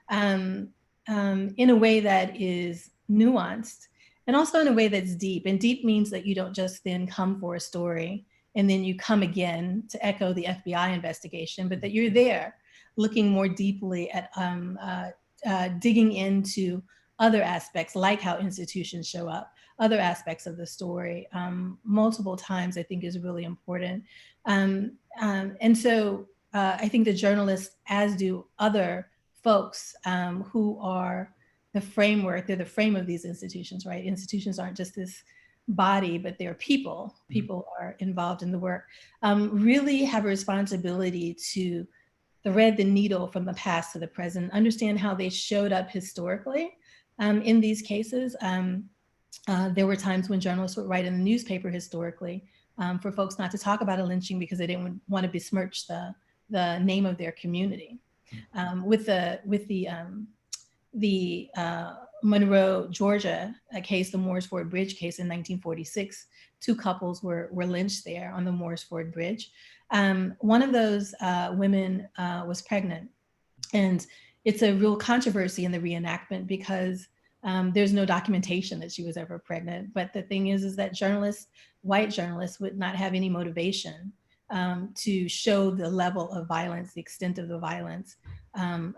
in a way that is nuanced, and also in a way that's deep. And deep means that you don't just then come for a story and then you come again to echo the FBI investigation, but that you're there looking more deeply at digging into other aspects, like how institutions show up, other aspects of the story, multiple times, I think is really important. And so I think the journalists, as do other folks who are the framework, they're the frame of these institutions, right? Institutions aren't just this body, but they're people. People are involved in the work, really have a responsibility to thread the needle from the past to the present, understand how they showed up historically in these cases. There were times when journalists would write in the newspaper historically for folks not to talk about a lynching because they didn't want to besmirch the name of their community. With the Monroe, Georgia case, the Mooresford Bridge case in 1946, two couples were lynched there on the Mooresford Bridge. One of those women was pregnant, and it's a real controversy in the reenactment because there's no documentation that she was ever pregnant. But the thing is that white journalists would not have any motivation to show the level of violence, the extent of the violence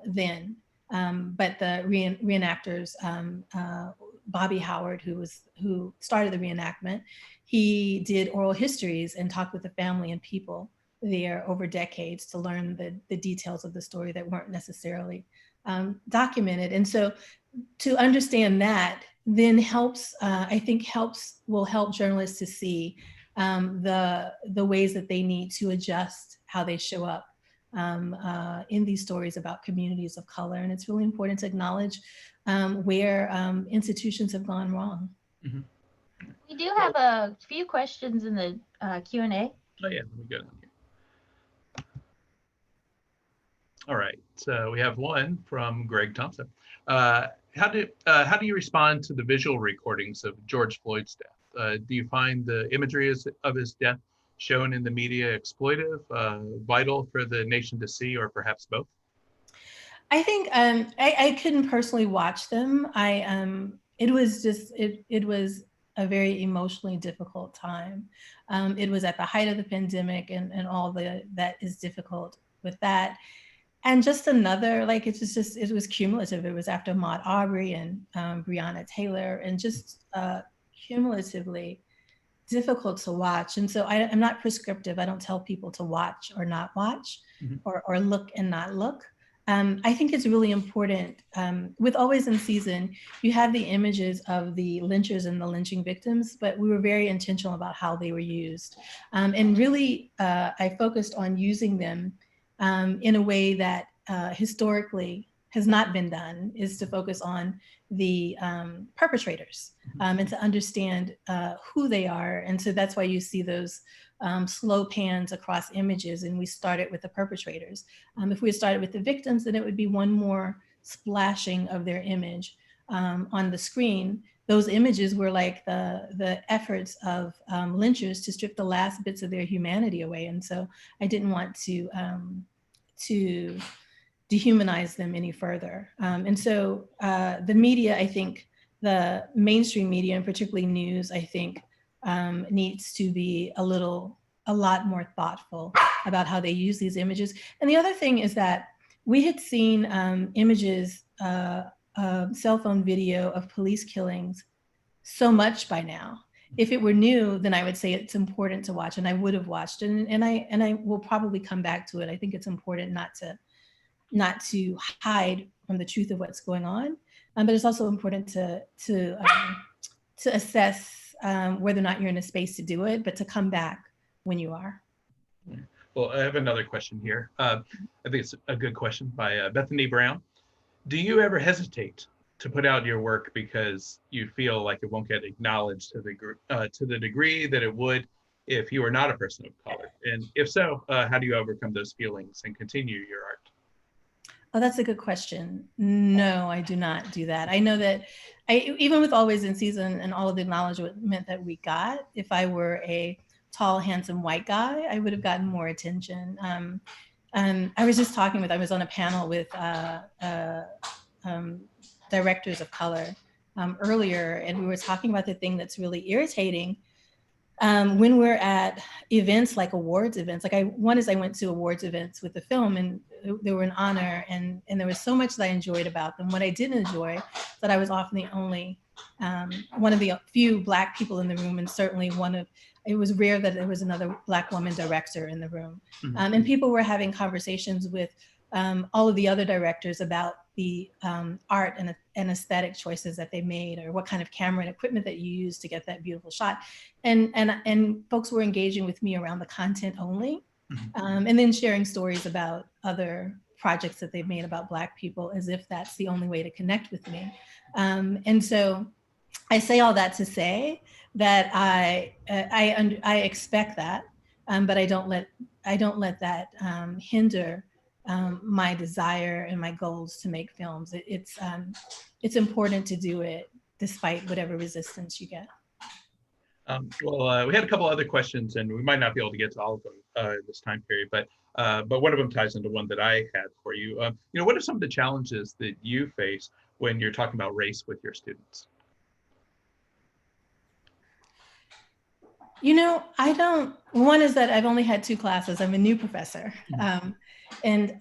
then. But the reenactors, Bobby Howard, who started the reenactment, he did oral histories and talked with the family and people there over decades to learn the details of the story that weren't necessarily documented. And so to understand that then will help journalists to see the ways that they need to adjust how they show up in these stories about communities of color. And it's really important to acknowledge where institutions have gone wrong. We do have a few questions in the Q&A. Oh yeah, let me go down here. All right, so we have one from Greg Thompson. How do you respond to the visual recordings of George Floyd's death? Do you find the imagery of his death shown in the media exploitive, vital for the nation to see, or perhaps both? I think I couldn't personally watch them. It was a very emotionally difficult time. It was at the height of the pandemic and all that is difficult with that. And just another, like, it was cumulative. It was after Ahmaud Arbery and Breonna Taylor, and just cumulatively difficult to watch. And so I'm not prescriptive. I don't tell people to watch or not watch, or look and not look. I think it's really important. With Always in Season, you have the images of the lynchers and the lynching victims, but we were very intentional about how they were used. And really, I focused on using them in a way that historically has not been done, is to focus on the perpetrators and to understand who they are. And so that's why you see those slow pans across images, and we started with the perpetrators. If we had started with the victims, then it would be one more splashing of their image on the screen. Those images were like the efforts of lynchers to strip the last bits of their humanity away. And so I didn't want to dehumanize them any further. And so the media, I think, the mainstream media, and particularly news, I think, needs to be a lot more thoughtful about how they use these images. And the other thing is that we had seen images, cell phone video of police killings so much by now. If it were new, then I would say it's important to watch, and I would have watched it, and I will probably come back to it. I think it's important not to hide from the truth of what's going on, but it's also important to assess whether or not you're in a space to do it, but to come back when you are. Well, I have another question here. I think it's a good question by Bethany Brown. Do you ever hesitate to put out your work because you feel like it won't get acknowledged to the degree that it would if you were not a person of color? And if so, how do you overcome those feelings and continue your art? Oh, that's a good question. No, I do not do that. I know that even with Always in Season and all of the acknowledgement that we got, if I were a tall, handsome white guy, I would have gotten more attention. I was on a panel with directors of color earlier, and we were talking about the thing that's really irritating when we're at events like awards events. Like I went to awards events with the film, and they were an honor, and there was so much that I enjoyed about them. What I didn't enjoy, that I was often the only one of the few Black people in the room, and certainly it was rare that there was another Black woman director in the room. And people were having conversations with all of the other directors about the art and aesthetic choices that they made, or what kind of camera and equipment that you used to get that beautiful shot. And folks were engaging with me around the content only, and then sharing stories about other projects that they've made about Black people, as if that's the only way to connect with me. And so I say all that to say that I expect that, but I don't let that hinder my desire and my goals to make films. It's important to do it despite whatever resistance you get. We had a couple other questions, and we might not be able to get to all of them this time period, but one of them ties into one that I had for you. What are some of the challenges that you face when you're talking about race with your students? One is that I've only had 2 classes. I'm a new professor. And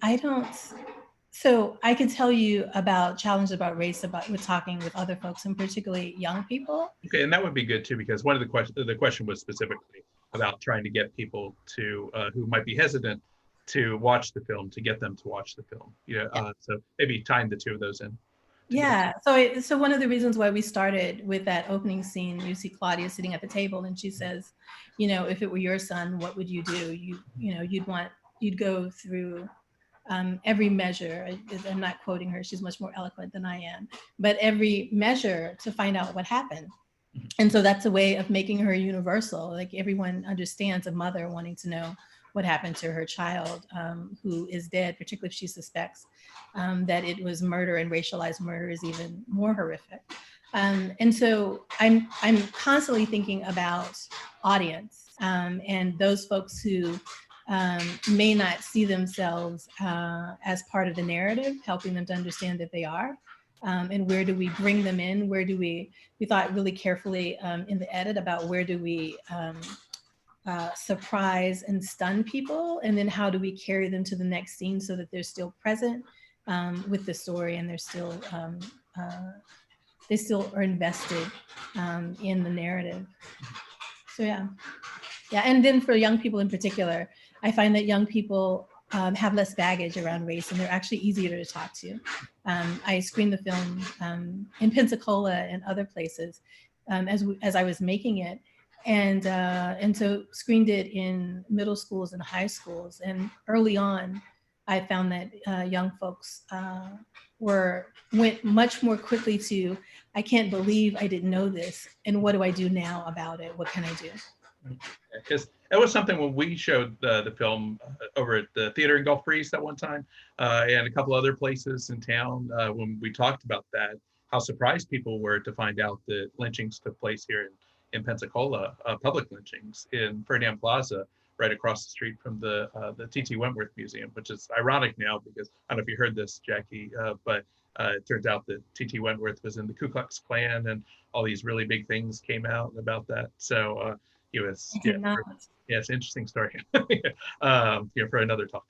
so I can tell you about challenges about race, with talking with other folks, and particularly young people. Okay, and that would be good too, because one of the question was specifically about trying to get people to who might be hesitant to watch the film, to get them to watch the film. So maybe tying the 2 of those in. Yeah. So one of the reasons why we started with that opening scene, you see Claudia sitting at the table, and she says, if it were your son, what would you do? You'd go through every measure. I'm not quoting her, she's much more eloquent than I am, but every measure to find out what happened. And so that's a way of making her universal. Like everyone understands a mother wanting to know what happened to her child who is dead, particularly if she suspects that it was murder, and racialized murder is even more horrific. And so I'm constantly thinking about audience and those folks who may not see themselves as part of the narrative, helping them to understand that they are. And where do we bring them in? Where do we thought really carefully in the edit about where do we surprise and stun people? And then how do we carry them to the next scene so that they're still present with the story and they still are invested in the narrative. So yeah. And then for young people in particular, I find that young people have less baggage around race, and they're actually easier to talk to. I screened the film in Pensacola and other places as I was making it, and so screened it in middle schools and high schools. And early on, I found that young folks went much more quickly to, I can't believe I didn't know this, and what do I do now about it? What can I do? Because that was something when we showed the film over at the theater in Gulf Breeze that one time, and a couple other places in town, when we talked about that, how surprised people were to find out that lynchings took place here in Pensacola, public lynchings in Ferdinand Plaza, right across the street from the T.T. Wentworth Museum, which is ironic now because I don't know if you heard this, Jackie, but it turns out that T.T. Wentworth was in the Ku Klux Klan, and all these really big things came out about that. So it was, it's an interesting story for another talk.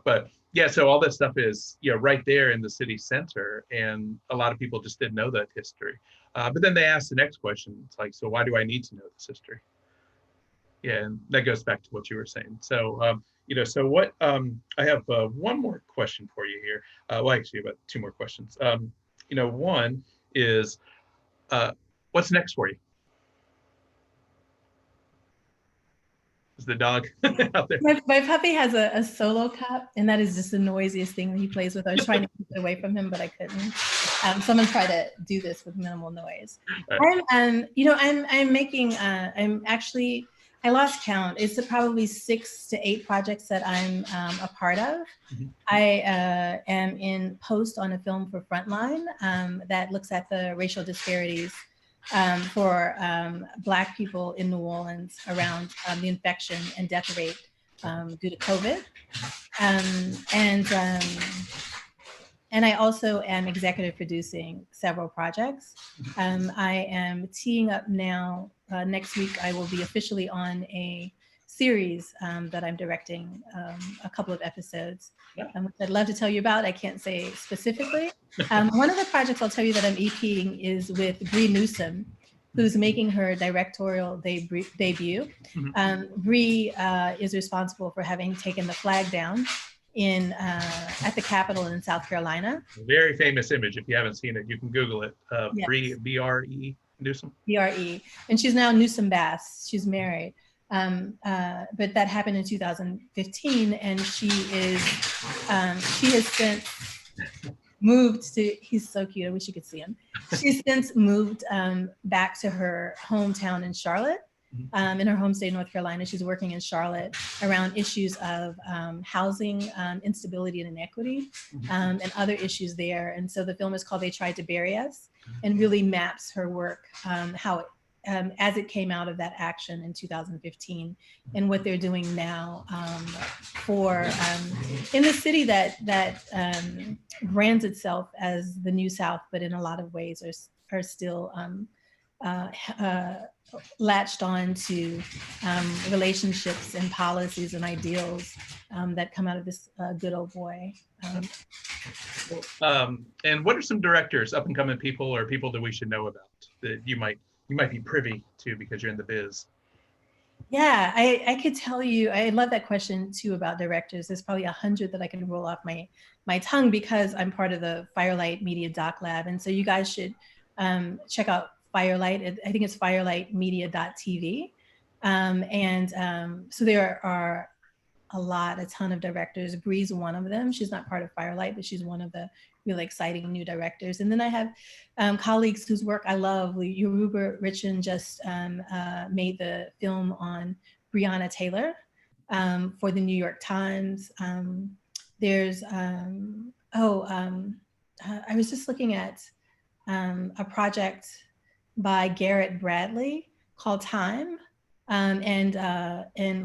But yeah, so all this stuff is right there in the city center, and a lot of people just didn't know that history. But then they asked the next question. It's like, so why do I need to know this history? Yeah, and that goes back to what you were saying. So, so what, I have one more question for you here. Well, actually about two more questions. One is, what's next for you? Is the dog out there? My puppy has a solo cup, and that is just the noisiest thing that he plays with. I was trying to keep it away from him, but I couldn't. Someone tried to do this with minimal noise. I'm making, I lost count. It's probably 6 to 8 projects that I'm a part of. I am in post on a film for Frontline that looks at the racial disparities for Black people in New Orleans around the infection and death rate due to COVID. And I also am executive producing several projects. I am teeing up now, next week I will be officially on a series that I'm directing a couple of episodes, which I'd love to tell you about. I can't say specifically. One of the projects I'll tell you that I'm EPing is with Bree Newsome, who's making her directorial debut. Bree is responsible for having taken the flag down at the Capitol in South Carolina. A very famous image. If you haven't seen it, you can Google it. Yes. Bree, B-R-E, Newsome. B-R-E, and she's now Newsome Bass. She's married. But that happened in 2015, and she has since moved to, he's so cute, I wish you could see him. She's since moved back to her hometown in Charlotte, in her home state, North Carolina. She's working in Charlotte around issues of housing instability and inequity, and other issues there. And so the film is called They Tried to Bury Us, and really maps her work, how it, as it came out of that action in 2015, and what they're doing now in the city that brands itself as the New South, but in a lot of ways are still latched on to relationships and policies and ideals that come out of this good old boy. And what are some directors, up and coming people, or people that we should know about that you might be privy to because you're in the biz? Yeah, I could tell you, I love that question too about directors. There's probably 100 that I can roll off my tongue because I'm part of the Firelight Media Doc Lab. And so you guys should check out Firelight. I think it's firelightmedia.tv. So there are a ton of directors. Bree's one of them. She's not part of Firelight, but she's one of the really exciting new directors. And then I have colleagues whose work I love. Yoruba Richin just made the film on Breonna Taylor for the New York Times. There's, I was just looking at a project by Garrett Bradley called Time, and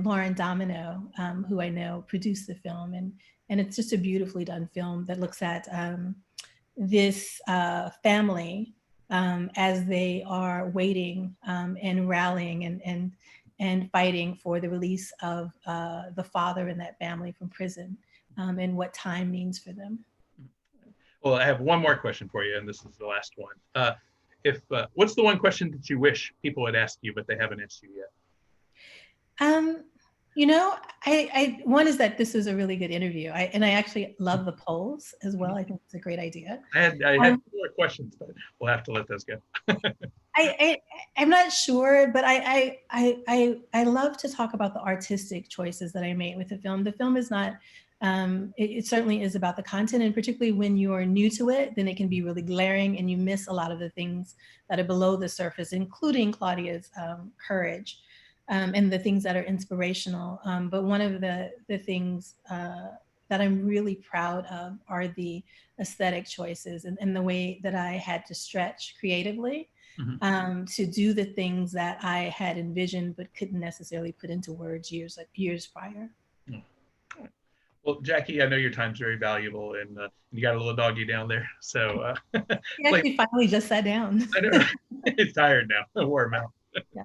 Lauren Domino, who I know produced the film, and it's just a beautifully done film that looks at this family as they are waiting and rallying and fighting for the release of the father in that family from prison, and what time means for them. Well, I have one more question for you, and this is the last one. What's the one question that you wish people would ask you, but they haven't asked you yet? One is that this is a really good interview. I actually love the polls as well. I think it's a great idea. I had 2 more questions, but we'll have to let those go. I'm not sure, but I love to talk about the artistic choices that I made with the film. The film is not, it certainly is about the content, and particularly when you are new to it, then it can be really glaring and you miss a lot of the things that are below the surface, including Claudia's courage. And the things that are inspirational. But one of the things that I'm really proud of are the aesthetic choices and the way that I had to stretch creatively to do the things that I had envisioned but couldn't necessarily put into words years prior. Well, Jackie, I know your time's very valuable, and you got a little doggy down there. So He actually finally just sat down. I know. He's tired now. Wore him out. Yeah.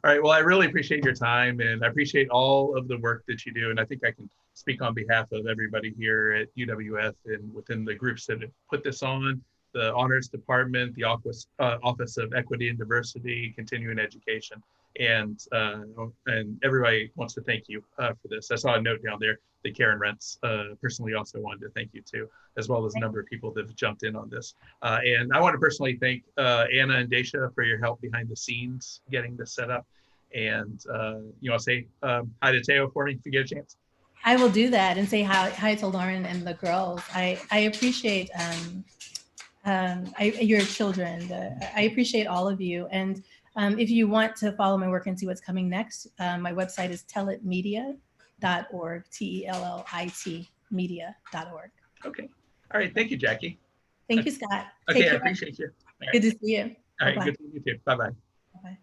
All right. Well, I really appreciate your time, and I appreciate all of the work that you do. And I think I can speak on behalf of everybody here at UWF and within the groups that have put this on, the Honors Department, the Office of Equity and Diversity, Continuing Education, and everybody wants to thank you for this. I saw a note down there that Karen Rentz personally also wanted to thank you too, as well as a number of people that have jumped in on this. And I want to personally thank Anna and Daisha for your help behind the scenes getting this set up. And you want to say hi to Teo for me if you get a chance? I will do that and say hi to Lauren and the girls. I appreciate your children. I appreciate all of you. And if you want to follow my work and see what's coming next, my website is tellitmedia.org, TELLIT media.org. Okay. All right. Thank you, Jackie. Thank you, Scott. Okay, I appreciate you. Right. Good to see you. All right, Bye-bye. good to see you too. Bye-bye. Bye-bye.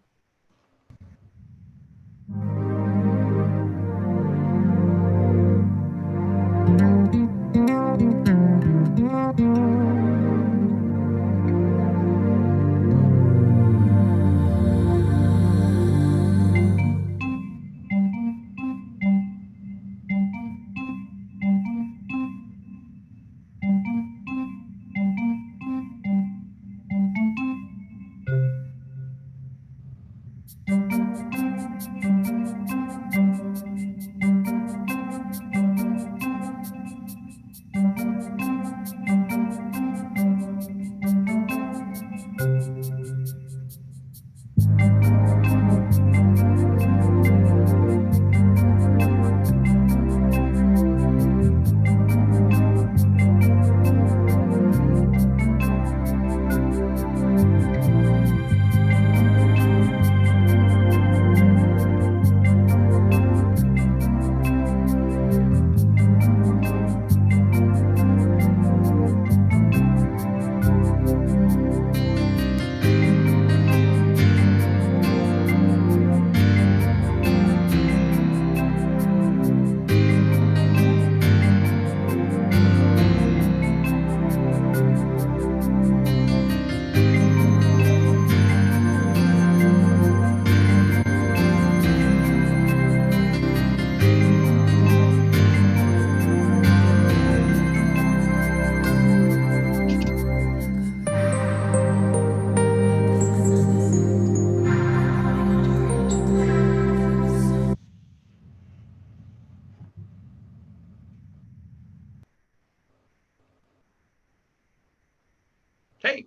Hey,